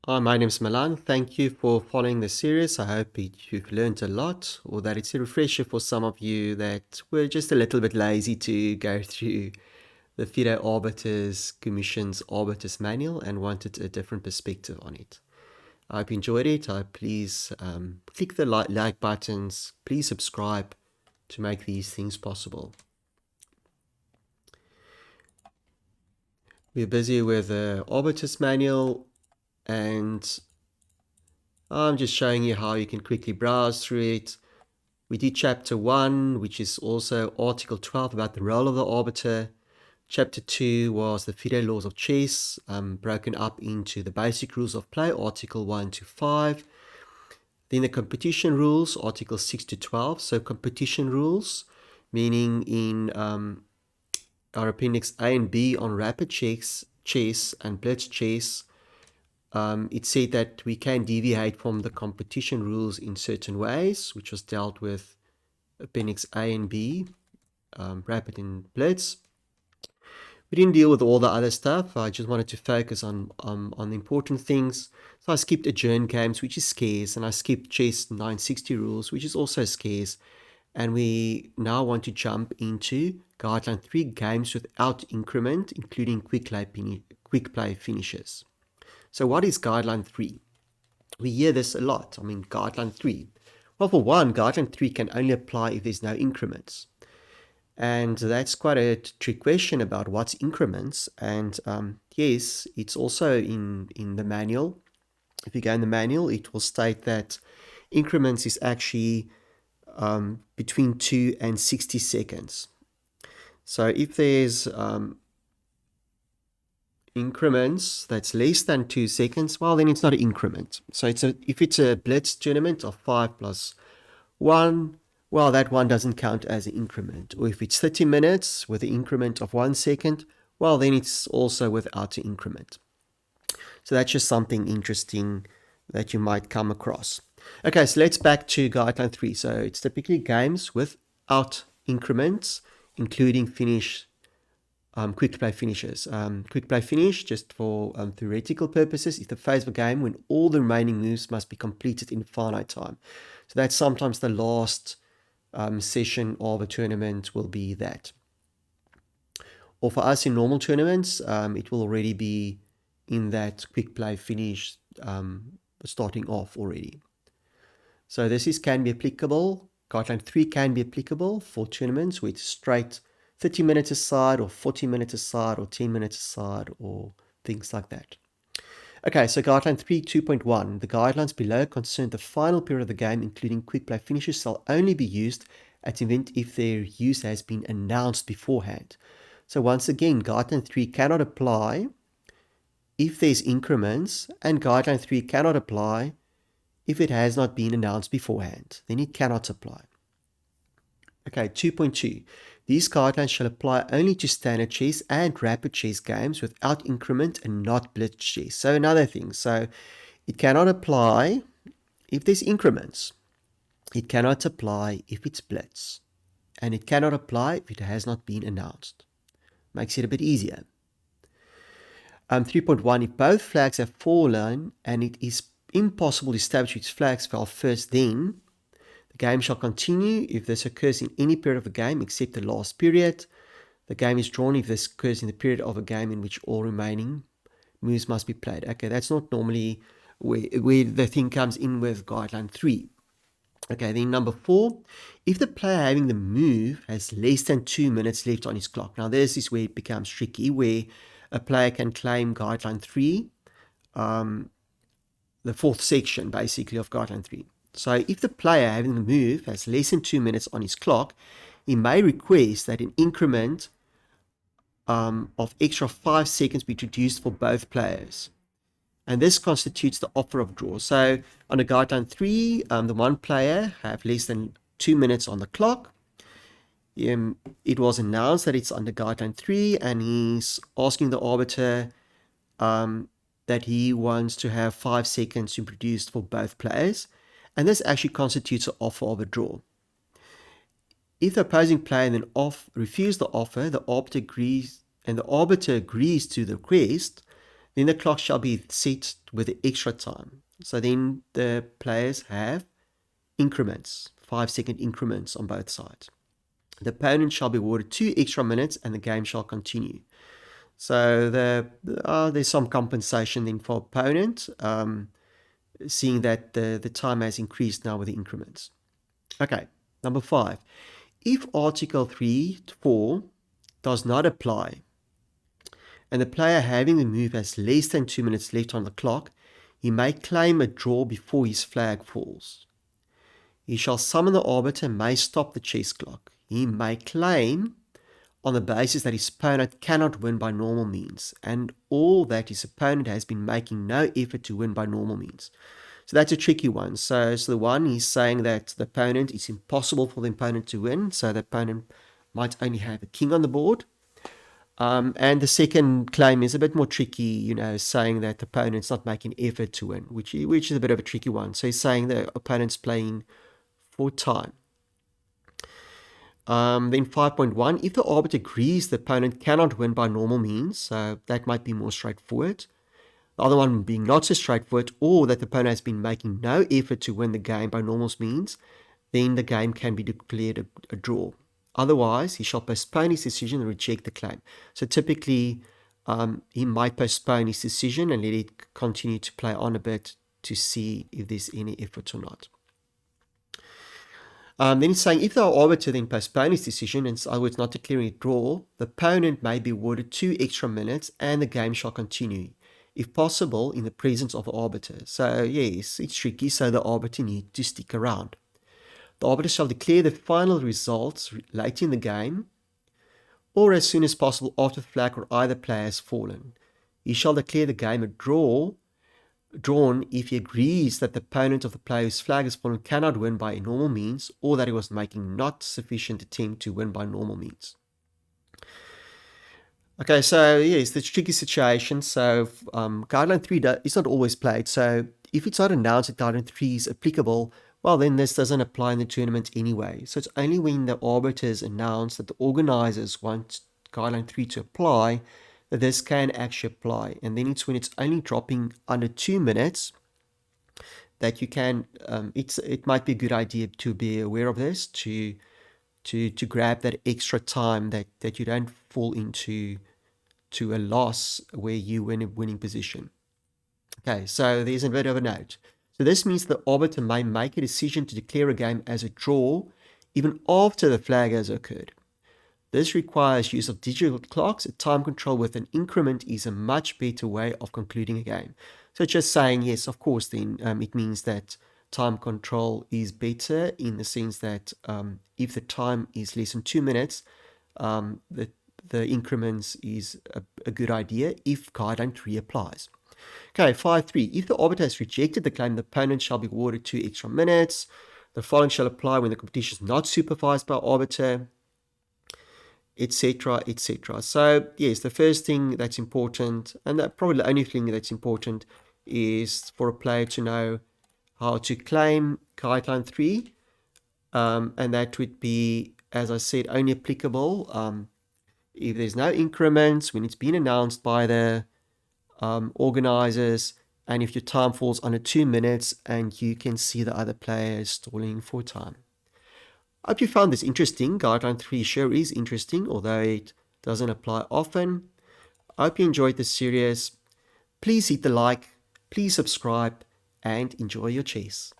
Hi, my name is Milan. Thank you for following the series. I hope you've learned a lot, or that it's a refresher for some of you that were just a little bit lazy to go through the FIDE Arbiters Commission's Arbiters Manual and wanted a different perspective on it. I hope you enjoyed it. Please click the like buttons. Please subscribe to make these things possible. We're busy with the Arbiters Manual, and I'm just showing you how you can quickly browse through it. We did chapter 1, which is also article 12 about the role of the arbiter. Chapter 2 was the FIDE laws of chess, broken up into the basic rules of play, article 1 to 5. Then the competition rules, article 6 to 12. So competition rules, meaning in our appendix A and B on rapid chess and blitz chess, it said that we can deviate from the competition rules in certain ways, which was dealt with appendix A and B, rapid and blitz. We didn't deal with all the other stuff. I just wanted to focus on the important things. So I skipped adjourn games, which is scarce, and I skipped chess 960 rules, which is also scarce. And we now want to jump into Guideline 3, games without increment, including Quickplay Finishes. So what is Guideline 3? We hear this a lot. Guideline 3. Well, for one, Guideline 3 can only apply if there's no increments. And that's quite a trick question about what's increments. And yes, it's also in the manual. If you go in the manual, it will state that increments is actually between 2 and 60 seconds. So if there's increments that's less than 2 seconds, well, then it's not an increment. So if it's a blitz tournament of 5 plus 1, well, that one doesn't count as an increment. Or if it's 30 minutes with an increment of 1 second, well, then it's also without an increment. So that's just something interesting that you might come across. Okay, so let's back to Guideline 3. So it's typically games without increments, including Quickplay Finishes. Quickplay Finish, just for theoretical purposes, is the phase of a game when all the remaining moves must be completed in finite time. So that's sometimes the last session of a tournament will be that. Or for us in normal tournaments, it will already be in that Quickplay Finish starting off already. So this can be applicable. Guideline 3 can be applicable for tournaments with straight 30 minutes aside or 40 minutes aside or 10 minutes aside or things like that. Okay, so Guideline 3 2.1. The guidelines below concern the final period of the game, including Quickplay Finishes, shall only be used at an event if their use has been announced beforehand. So once again, Guideline 3 cannot apply if there's increments, and Guideline 3 cannot apply if it has not been announced beforehand. Then it cannot apply. Okay, 2.2. These guidelines shall apply only to standard chess and rapid chess games without increment and not blitz chess. So another thing, so it cannot apply if there's increments. It cannot apply if it's blitz. And it cannot apply if it has not been announced. Makes it a bit easier. 3.1. If both flags have fallen and it is impossible to establish which flags fell first, then the game shall continue if this occurs in any period of a game except the last period. The game is drawn if this occurs in the period of a game in which all remaining moves must be played. Okay, that's not normally where the thing comes in with Guideline 3. Okay, then number 4, if the player having the move has less than 2 minutes left on his clock. Now this is where it becomes tricky, where a player can claim Guideline 3, the fourth section basically of Guideline 3. So if the player having the move has less than 2 minutes on his clock, he may request that an increment of extra 5 seconds be introduced for both players. And this constitutes the offer of draw. So under Guideline 3, the one player have less than 2 minutes on the clock. It was announced that it's under Guideline 3, and he's asking the arbiter that he wants to have 5 seconds introduced for both players. And this actually constitutes an offer of a draw. If the opposing player then refuses the offer, the arbiter agrees to the request, Then the clock shall be set with the extra time. So then the players have increments, 5-second increments on both sides. The opponent shall be awarded 2 extra minutes and the game shall continue. So there's some compensation then for opponent, seeing that the time has increased now with the increments. Okay, number 5. If Article 3.4 does not apply, and the player having the move has less than 2 minutes left on the clock, he may claim a draw before his flag falls. He shall summon the arbiter and may stop the chess clock. He may claim on the basis that his opponent cannot win by normal means, and all that his opponent has been making no effort to win by normal means. So that's a tricky one. So the one, he's saying that the opponent, it's impossible for the opponent to win, so the opponent might only have a king on the board. And the second claim is a bit more tricky, saying that the opponent's not making effort to win, which is a bit of a tricky one. So he's saying the opponent's playing for time. Then 5.1, if the arbiter agrees the opponent cannot win by normal means, so that might be more straightforward. The other one being not so straightforward, or that the opponent has been making no effort to win the game by normal means, then the game can be declared a draw. Otherwise, he shall postpone his decision and reject the claim. So typically, he might postpone his decision and let it continue to play on a bit to see if there's any effort or not. Then he's saying if the arbiter then postpones his decision, and in other words not declaring a draw, the opponent may be awarded 2 extra minutes and the game shall continue, if possible, in the presence of the arbiter. So yes, it's tricky, so the arbiter needs to stick around. The arbiter shall declare the final results late in the game, or as soon as possible after the flag or either player has fallen. He shall declare the game a drawn if he agrees that the opponent of the player whose flag has fallen cannot win by normal means, or that he was making not sufficient attempt to win by normal means. Okay, so yes, the tricky situation. So Guideline 3 is not always played. So if it's not announced that Guideline 3 is applicable, well, then this doesn't apply in the tournament anyway. So it's only when the arbiters announce that the organizers want Guideline 3 to apply that this can actually apply. And then it's when it's only dropping under 2 minutes that you can, it might be a good idea to be aware of this, to grab that extra time that you don't fall into a loss where you win a winning position. Okay, so there's a bit of a note. So this means the arbiter may make a decision to declare a game as a draw even after the flag has occurred. This requires use of digital clocks. A time control with an increment is a much better way of concluding a game. So just saying, yes, of course, then it means that time control is better in the sense that if the time is less than 2 minutes, the increments is a good idea if Guideline 3 applies. Okay, 5.3. If the arbiter has rejected the claim, the opponent shall be awarded 2 extra minutes. The following shall apply when the competition is not supervised by arbiter, etc., etc. So, yes, the first thing that's important, and probably the only thing that's important, is for a player to know how to claim Guideline 3. And that would be, as I said, only applicable if there's no increments, when it's been announced by the organizers, and if your time falls under 2 minutes and you can see the other players stalling for time. I hope you found this interesting. Guideline 3 sure is interesting, although it doesn't apply often. I hope you enjoyed this series. Please hit the like, please subscribe, and enjoy your chess.